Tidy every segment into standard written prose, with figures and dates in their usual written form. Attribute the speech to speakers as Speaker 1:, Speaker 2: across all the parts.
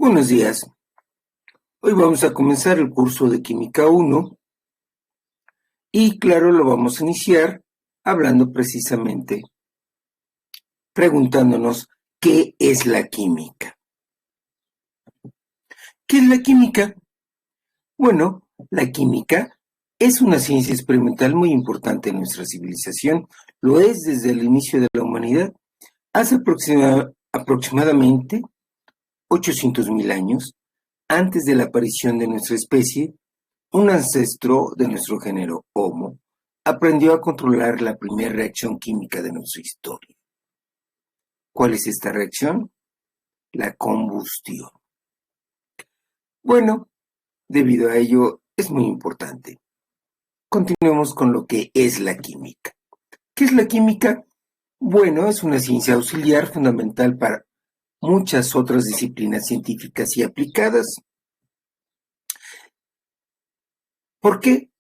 Speaker 1: Buenos días. Hoy vamos a comenzar el curso de Química 1 y claro, lo vamos a iniciar hablando precisamente, preguntándonos ¿qué es la química? ¿Qué es la química? Bueno, la química es una ciencia experimental muy importante en nuestra civilización. Lo es desde el inicio de la humanidad. Hace aproximadamente 800.000 años, antes de la aparición de nuestra especie, un ancestro de nuestro género Homo aprendió a controlar la primera reacción química de nuestra historia. ¿Cuál es esta reacción? La combustión. Bueno, debido a ello es muy importante. Continuemos con lo que es la química. ¿Qué es la química? Bueno, es una ciencia auxiliar fundamental para muchas otras disciplinas científicas y aplicadas. ¿Por qué?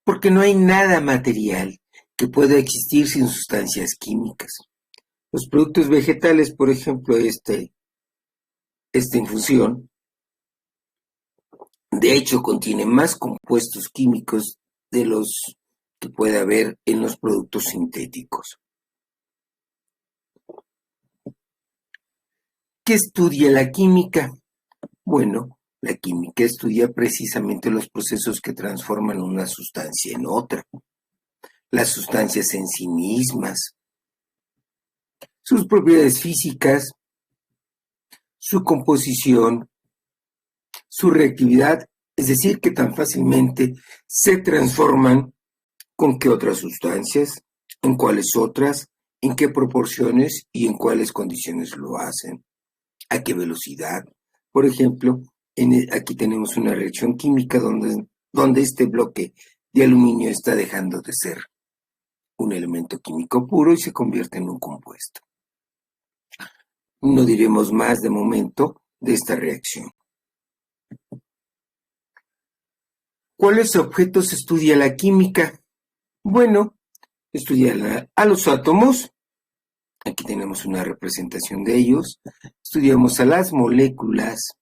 Speaker 1: Porque no hay nada material que pueda existir sin sustancias químicas. Los productos vegetales, por ejemplo, esta infusión, de hecho contiene más compuestos químicos de los que puede haber en los productos sintéticos. ¿Qué estudia la química? Bueno, la química estudia precisamente los procesos que transforman una sustancia en otra, las sustancias en sí mismas, sus propiedades físicas, su composición, su reactividad, es decir, que tan fácilmente se transforman con qué otras sustancias, en cuáles otras, en qué proporciones y en cuáles condiciones lo hacen, a qué velocidad. Por ejemplo, aquí tenemos una reacción química donde este bloque de aluminio está dejando de ser un elemento químico puro y se convierte en un compuesto. No diremos más de momento de esta reacción. ¿Cuáles objetos estudia la química? Bueno, estudia a los átomos. Aquí tenemos una representación de ellos. Estudiamos a las moléculas,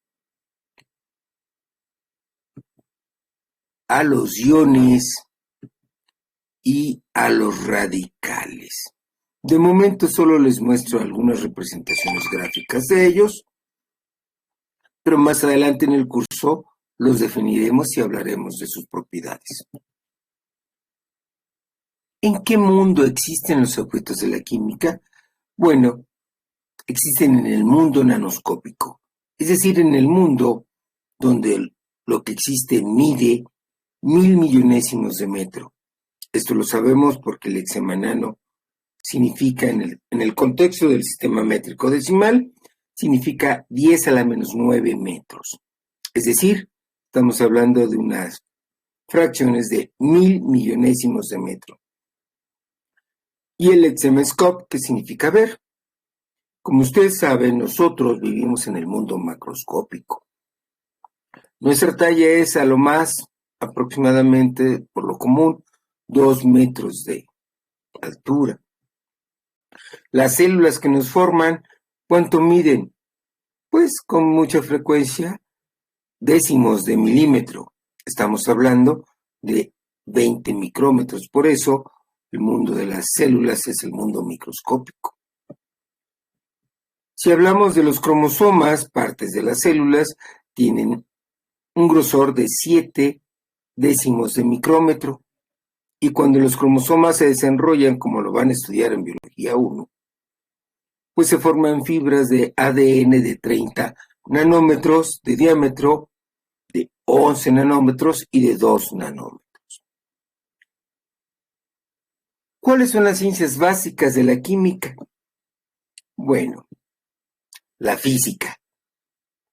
Speaker 1: a los iones y a los radicales. De momento solo les muestro algunas representaciones gráficas de ellos, pero más adelante en el curso los definiremos y hablaremos de sus propiedades. ¿En qué mundo existen los objetos de la química? Bueno, existen en el mundo nanoscópico, es decir, en el mundo donde lo que existe mide 1.000 millonésimos de metro. Esto lo sabemos porque el hexamanano significa, en el contexto del sistema métrico decimal, significa 10 a la menos 9 metros. Es decir, estamos hablando de unas fracciones de 1.000 millonésimos de metro. Y el hexamescope, que significa ver. Como ustedes saben, nosotros vivimos en el mundo macroscópico. Nuestra talla es a lo más aproximadamente, por lo común, 2 metros de altura. Las células que nos forman, ¿cuánto miden? Pues con mucha frecuencia, décimos de milímetro. Estamos hablando de 20 micrómetros. Por eso, el mundo de las células es el mundo microscópico. Si hablamos de los cromosomas, partes de las células tienen un grosor de 7 décimos de micrómetro. Y cuando los cromosomas se desenrollan, como lo van a estudiar en Biología 1, pues se forman fibras de ADN de 30 nanómetros de diámetro, de 11 nanómetros y de 2 nanómetros. ¿Cuáles son las ciencias básicas de la química? Bueno, la física.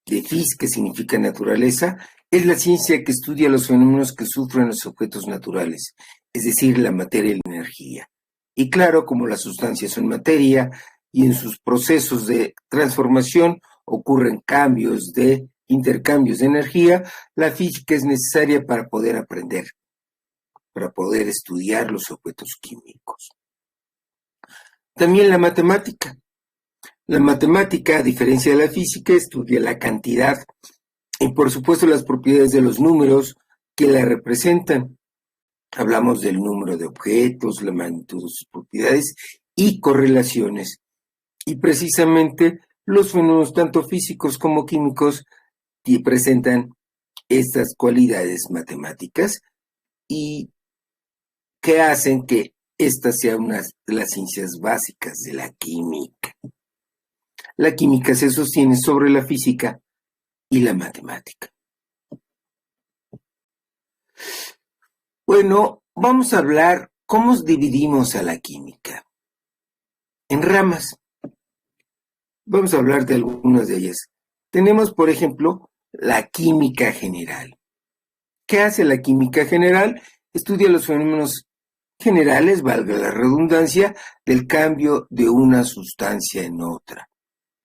Speaker 1: De phys, que significa naturaleza, es la ciencia que estudia los fenómenos que sufren los objetos naturales, es decir, la materia y la energía. Y claro, como las sustancias son materia y en sus procesos de transformación ocurren intercambios de energía, la física es necesaria para poder aprender, para poder estudiar los objetos químicos. También la matemática. La matemática, a diferencia de la física, estudia la cantidad y por supuesto las propiedades de los números que la representan. Hablamos del número de objetos, la magnitud de sus propiedades y correlaciones. Y precisamente los fenómenos tanto físicos como químicos que presentan estas cualidades matemáticas y que hacen que esta sea una de las ciencias básicas de la química. La química se sostiene sobre la física y la matemática. Bueno, vamos a hablar cómo dividimos a la química. En ramas. Vamos a hablar de algunas de ellas. Tenemos, por ejemplo, la química general. ¿Qué hace la química general? Estudia los fenómenos generales, valga la redundancia, del cambio de una sustancia en otra,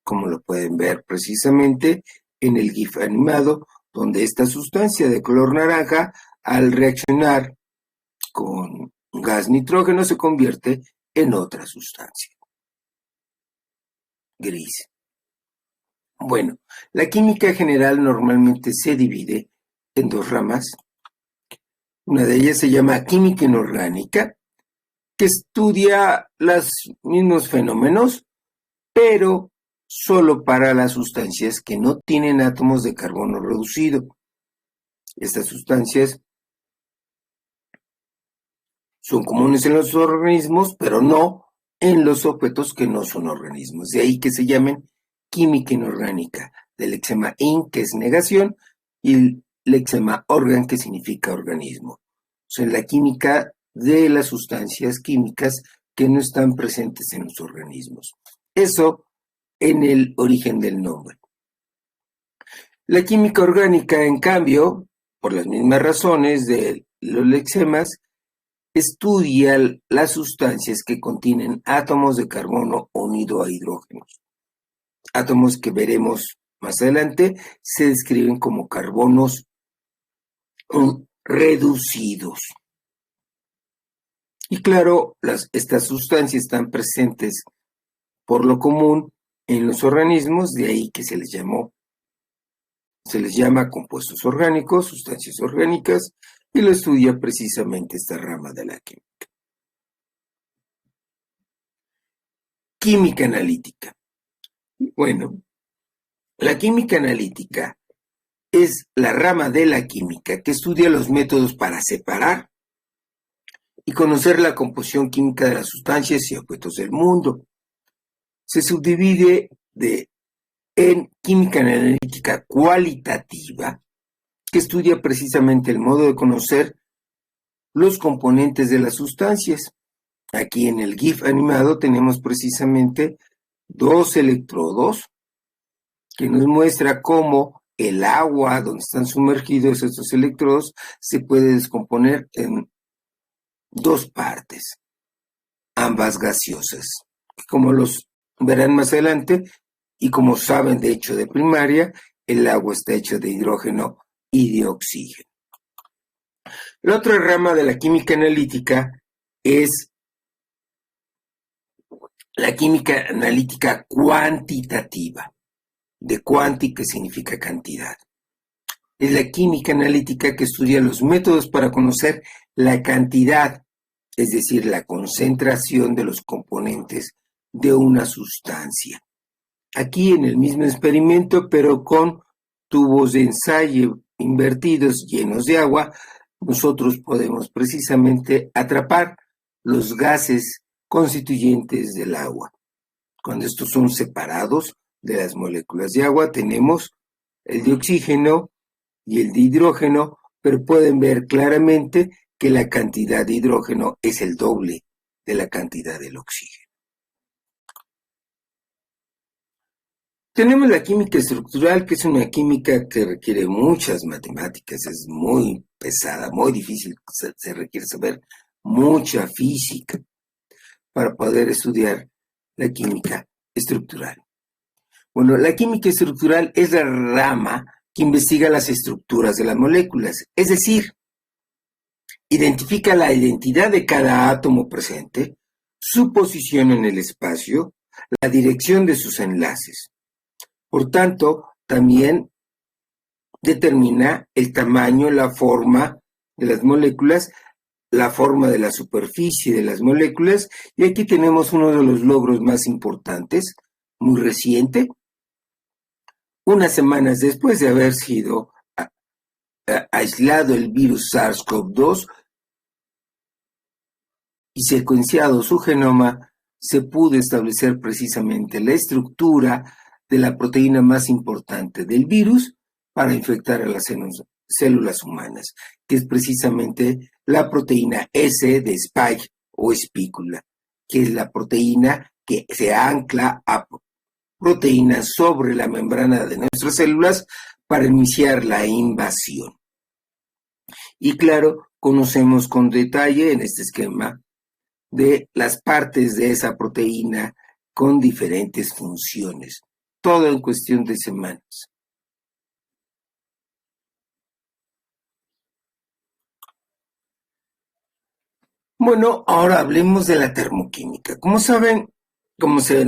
Speaker 1: como lo pueden ver precisamente en el GIF animado, donde esta sustancia de color naranja, al reaccionar con gas nitrógeno, se convierte en otra sustancia, gris. Bueno, la química general normalmente se divide en dos ramas. Una de ellas se llama química inorgánica, que estudia los mismos fenómenos, pero solo para las sustancias que no tienen átomos de carbono reducido. Estas sustancias son comunes en los organismos, pero no en los objetos que no son organismos. De ahí que se llamen química inorgánica, del lexema in, que es negación, y el lexema organ, que significa organismo. O sea, la química de las sustancias químicas que no están presentes en los organismos. Eso en el origen del nombre. La química orgánica, en cambio, por las mismas razones de los lexemas, estudia las sustancias que contienen átomos de carbono unido a hidrógenos. Átomos que veremos más adelante se describen como carbonos reducidos. Y claro, estas sustancias están presentes por lo común en los organismos, de ahí que se les llama compuestos orgánicos, sustancias orgánicas, y lo estudia precisamente esta rama de la química. Química analítica. Bueno, la química analítica es la rama de la química que estudia los métodos para separar y conocer la composición química de las sustancias y objetos del mundo. Se subdivide en química analítica cualitativa, que estudia precisamente el modo de conocer los componentes de las sustancias. Aquí en el GIF animado tenemos precisamente dos electrodos que nos muestra cómo el agua donde están sumergidos estos electrodos se puede descomponer en dos partes, ambas gaseosas, como los verán más adelante, y como saben de hecho de primaria, el agua está hecho de hidrógeno y de oxígeno. La otra rama de la química analítica es la química analítica cuantitativa, de quanti, que significa cantidad. Es la química analítica que estudia los métodos para conocer la cantidad, es decir, la concentración de los componentes de una sustancia. Aquí en el mismo experimento, pero con tubos de ensayo invertidos llenos de agua, nosotros podemos precisamente atrapar los gases constituyentes del agua. Cuando estos son separados de las moléculas de agua, tenemos el de oxígeno y el de hidrógeno, pero pueden ver claramente que la cantidad de hidrógeno es el doble de la cantidad del oxígeno. Tenemos la química estructural, que es una química que requiere muchas matemáticas, es muy pesada, muy difícil, se requiere saber mucha física para poder estudiar la química estructural. Bueno, la química estructural es la rama que investiga las estructuras de las moléculas, es decir, identifica la identidad de cada átomo presente, su posición en el espacio, la dirección de sus enlaces. Por tanto, también determina el tamaño, la forma de las moléculas, la forma de la superficie de las moléculas, y aquí tenemos uno de los logros más importantes, muy reciente, unas semanas después de haber sido aislado el virus SARS-CoV-2 y secuenciado su genoma, se pudo establecer precisamente la estructura de la proteína más importante del virus para infectar a las células humanas, que es precisamente la proteína S de Spike o espícula, que es la proteína que se ancla a proteínas sobre la membrana de nuestras células para iniciar la invasión. Y claro, conocemos con detalle en este esquema de las partes de esa proteína con diferentes funciones, todo en cuestión de semanas. Bueno, ahora hablemos de la termoquímica. Como saben, como se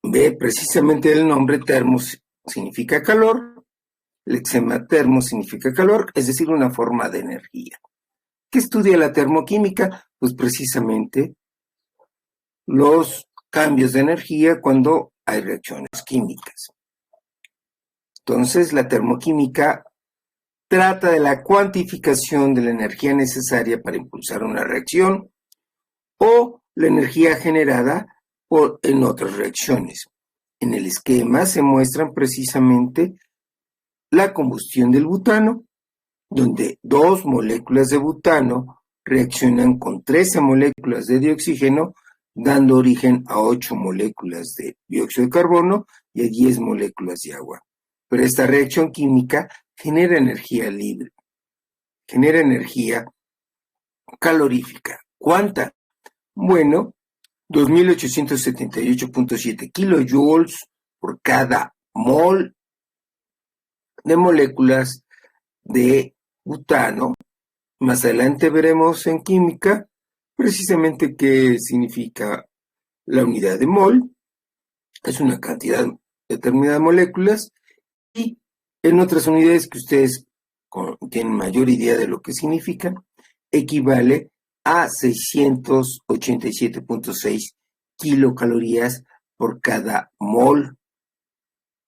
Speaker 1: ve precisamente el nombre, termos significa calor, lexema termo significa calor, es decir, una forma de energía. ¿Qué estudia la termoquímica? Pues precisamente los cambios de energía cuando hay reacciones químicas. Entonces, la termoquímica trata de la cuantificación de la energía necesaria para impulsar una reacción o la energía generada en otras reacciones. En el esquema se muestran precisamente la combustión del butano, donde 2 moléculas de butano reaccionan con 13 moléculas de dioxígeno, dando origen a 8 moléculas de dióxido de carbono y a 10 moléculas de agua. Pero esta reacción química genera energía libre, genera energía calorífica. ¿Cuánta? Bueno, 2.878.7 kilojoules por cada mol de moléculas de butano. Más adelante veremos en química precisamente qué significa la unidad de mol. Es una cantidad determinada de moléculas, y en otras unidades que ustedes tienen mayor idea de lo que significan, equivale a 687.6 kilocalorías por cada mol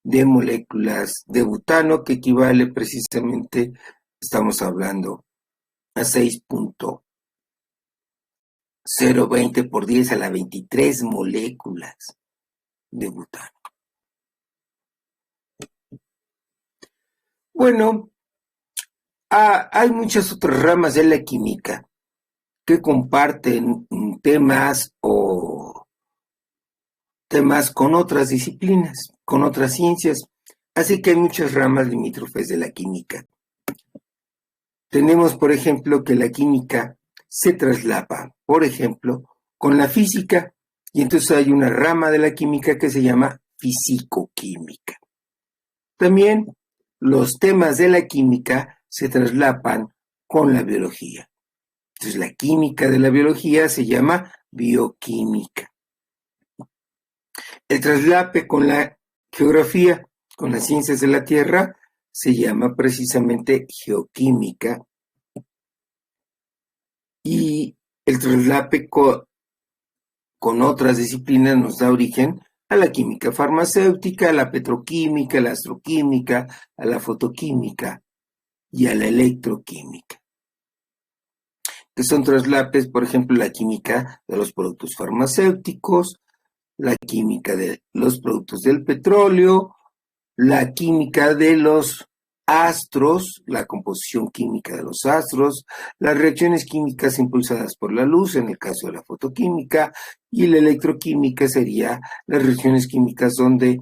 Speaker 1: de moléculas de butano, que equivale precisamente, estamos hablando, a 6.020 por 10 a la 23 moléculas de butano. Bueno, hay muchas otras ramas de la química que comparten temas con otras disciplinas, con otras ciencias, así que hay muchas ramas limítrofes de la química. Tenemos, por ejemplo, que la química se traslapa, por ejemplo, con la física, y entonces hay una rama de la química que se llama fisicoquímica. También los temas de la química se traslapan con la biología. Entonces, la química de la biología se llama bioquímica. El traslape con la geografía, con las ciencias de la Tierra, se llama precisamente geoquímica. Y el traslape con otras disciplinas nos da origen a la química farmacéutica, a la petroquímica, a la astroquímica, a la fotoquímica y a la electroquímica, que son traslapes, por ejemplo, la química de los productos farmacéuticos, la química de los productos del petróleo, la química de los astros, la composición química de los astros, las reacciones químicas impulsadas por la luz, en el caso de la fotoquímica, y la electroquímica sería las reacciones químicas donde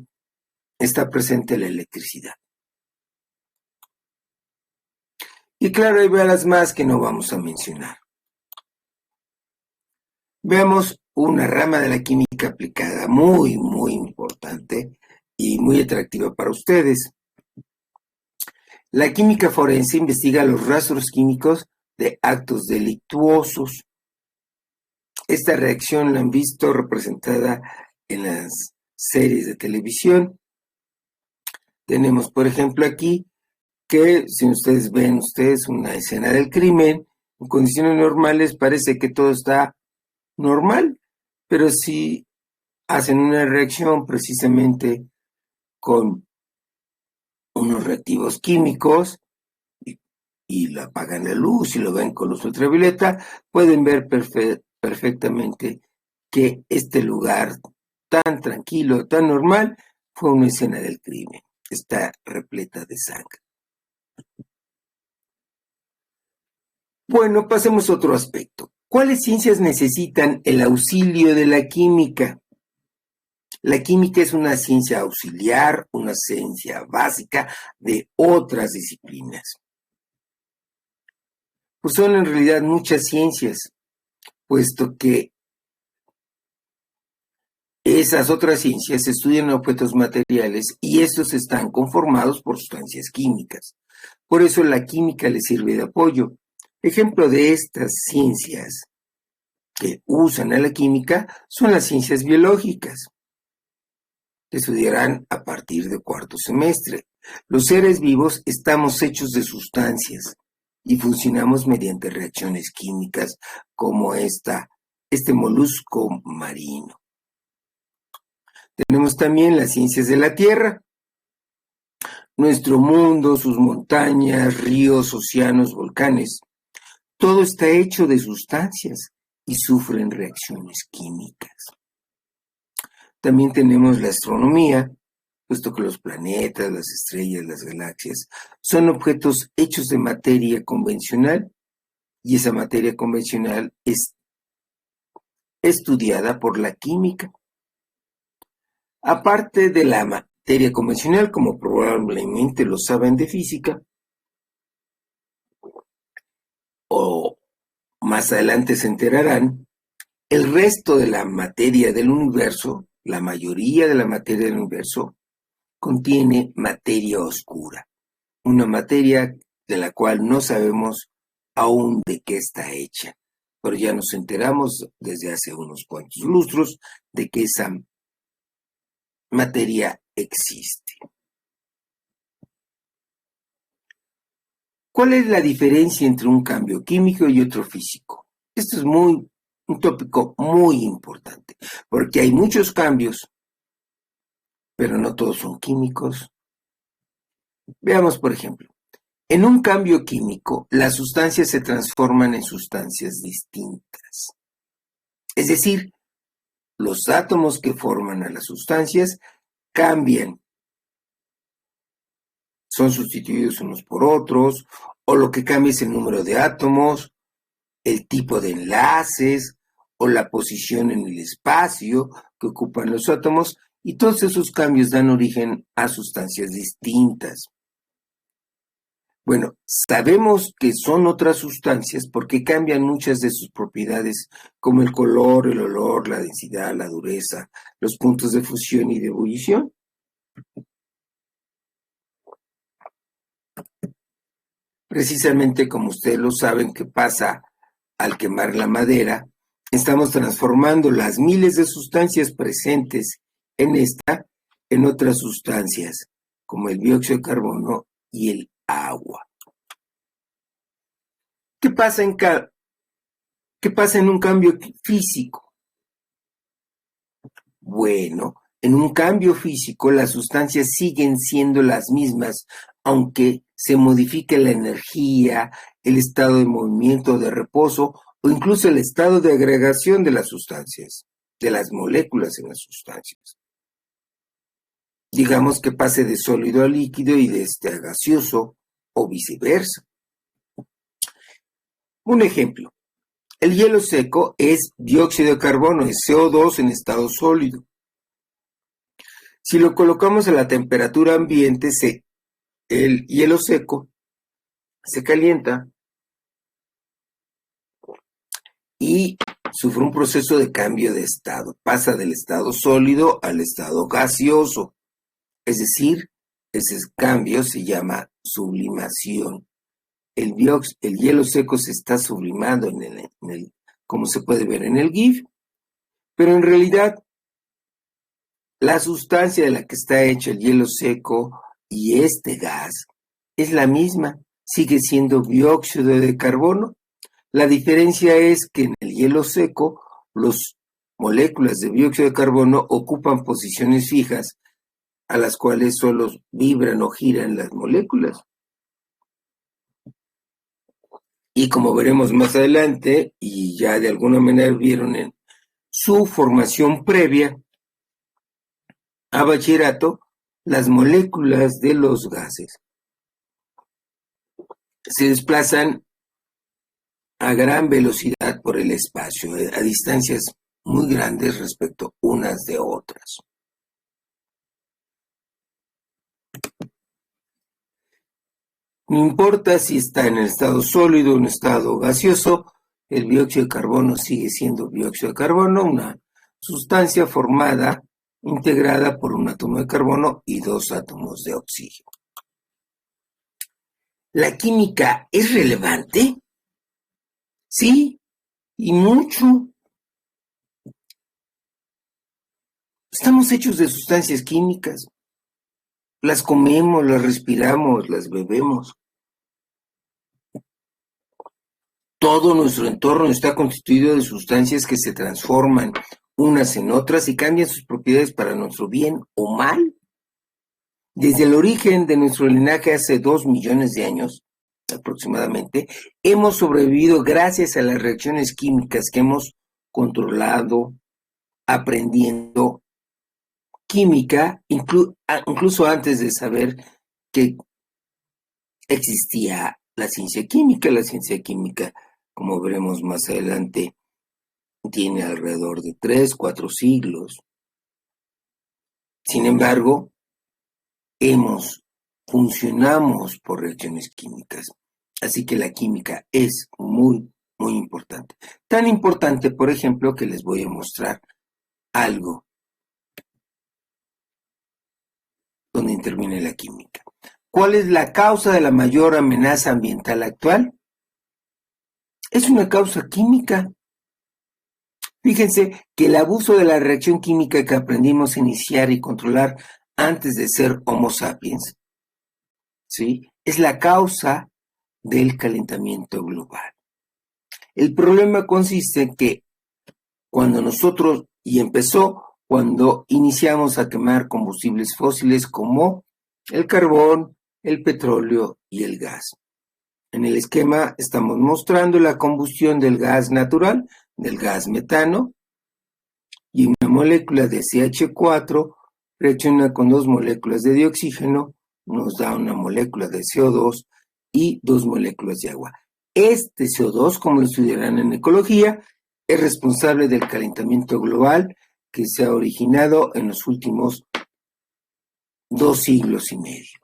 Speaker 1: está presente la electricidad. Y claro, hay varias más que no vamos a mencionar. Veamos una rama de la química aplicada muy, muy importante y muy atractiva para ustedes. La química forense investiga los rastros químicos de actos delictuosos. Esta reacción la han visto representada en las series de televisión. Tenemos, por ejemplo, aquí que si ustedes ven una escena del crimen, en condiciones normales parece que todo está normal, pero si hacen una reacción precisamente con unos reactivos químicos y lo apagan la luz y lo ven con luz ultravioleta, pueden ver perfectamente que este lugar tan tranquilo, tan normal, fue una escena del crimen. Está repleta de sangre. Bueno, pasemos a otro aspecto. ¿Cuáles ciencias necesitan el auxilio de la química? La química es una ciencia auxiliar, una ciencia básica de otras disciplinas. Pues son en realidad muchas ciencias, puesto que esas otras ciencias estudian objetos materiales y estos están conformados por sustancias químicas. Por eso la química le sirve de apoyo. Ejemplo de estas ciencias que usan a la química son las ciencias biológicas, que estudiarán a partir de cuarto semestre. Los seres vivos estamos hechos de sustancias y funcionamos mediante reacciones químicas como este molusco marino. Tenemos también las ciencias de la Tierra. Nuestro mundo, sus montañas, ríos, océanos, volcanes, todo está hecho de sustancias y sufren reacciones químicas. También tenemos la astronomía, puesto que los planetas, las estrellas, las galaxias son objetos hechos de materia convencional y esa materia convencional es estudiada por la química. Aparte de la materia convencional, como probablemente lo saben de física, o más adelante se enterarán, el resto de la materia del universo, la mayoría de la materia del universo, contiene materia oscura, una materia de la cual no sabemos aún de qué está hecha, pero ya nos enteramos desde hace unos cuantos lustros de que esa materia existe. ¿Cuál es la diferencia entre un cambio químico y otro físico? Esto es un tópico muy importante, porque hay muchos cambios, pero no todos son químicos. Veamos, por ejemplo, en un cambio químico, las sustancias se transforman en sustancias distintas. Es decir, los átomos que forman a las sustancias cambian, son sustituidos unos por otros, o lo que cambia es el número de átomos, el tipo de enlaces, o la posición en el espacio que ocupan los átomos, y todos esos cambios dan origen a sustancias distintas. Bueno, sabemos que son otras sustancias porque cambian muchas de sus propiedades, como el color, el olor, la densidad, la dureza, los puntos de fusión y de ebullición. Precisamente como ustedes lo saben que pasa al quemar la madera, estamos transformando las miles de sustancias presentes en esta en otras sustancias, como el dióxido de carbono y el agua. ¿Qué pasa en un cambio físico? Bueno, en un cambio físico las sustancias siguen siendo las mismas, aunque se modifique la energía, el estado de movimiento o de reposo, o incluso el estado de agregación de las sustancias, de las moléculas en las sustancias. Digamos que pase de sólido a líquido y de este a gaseoso, o viceversa. Un ejemplo, el hielo seco es dióxido de carbono, es CO2 en estado sólido. Si lo colocamos a la temperatura ambiente, el hielo seco se calienta y sufre un proceso de cambio de estado. Pasa del estado sólido al estado gaseoso. Es decir, ese cambio se llama sublimación. El hielo seco se está sublimando como se puede ver en el GIF, pero en realidad La sustancia de la que está hecho el hielo seco y este gas es la misma, sigue siendo dióxido de carbono. La diferencia es que en el hielo seco las moléculas de dióxido de carbono ocupan posiciones fijas a las cuales solo vibran o giran las moléculas. Y como veremos más adelante, y ya de alguna manera vieron en su formación previa a bachillerato, las moléculas de los gases se desplazan a gran velocidad por el espacio, a distancias muy grandes respecto unas de otras. No importa si está en el estado sólido o en estado gaseoso, el dióxido de carbono sigue siendo dióxido de carbono, una sustancia formada, integrada por un átomo de carbono y dos átomos de oxígeno. ¿La química es relevante? Sí, y mucho. Estamos hechos de sustancias químicas. Las comemos, las respiramos, las bebemos. Todo nuestro entorno está constituido de sustancias que se transforman unas en otras y cambian sus propiedades para nuestro bien o mal. Desde el origen de nuestro linaje hace 2 millones de años, aproximadamente, hemos sobrevivido gracias a las reacciones químicas que hemos controlado, aprendiendo química, incluso antes de saber que existía la ciencia química. La ciencia química, como veremos más adelante, tiene alrededor de 3, 4 siglos. Sin embargo, funcionamos por reacciones químicas. Así que la química es muy, muy importante. Tan importante, por ejemplo, que les voy a mostrar algo donde interviene la química. ¿Cuál es la causa de la mayor amenaza ambiental actual? Es una causa química. Fíjense que el abuso de la reacción química que aprendimos a iniciar y controlar antes de ser Homo sapiens, ¿sí?, es la causa del calentamiento global. El problema consiste en que cuando iniciamos a quemar combustibles fósiles como el carbón, el petróleo y el gas. En el esquema estamos mostrando la combustión del gas natural, del gas metano, y una molécula de CH4 reacciona con 2 moléculas de dioxígeno, nos da una molécula de CO2 y 2 moléculas de agua. Este CO2, como lo estudiarán en ecología, es responsable del calentamiento global que se ha originado en los últimos 2 siglos y medio.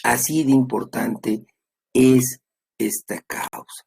Speaker 1: Así de importante es esta causa.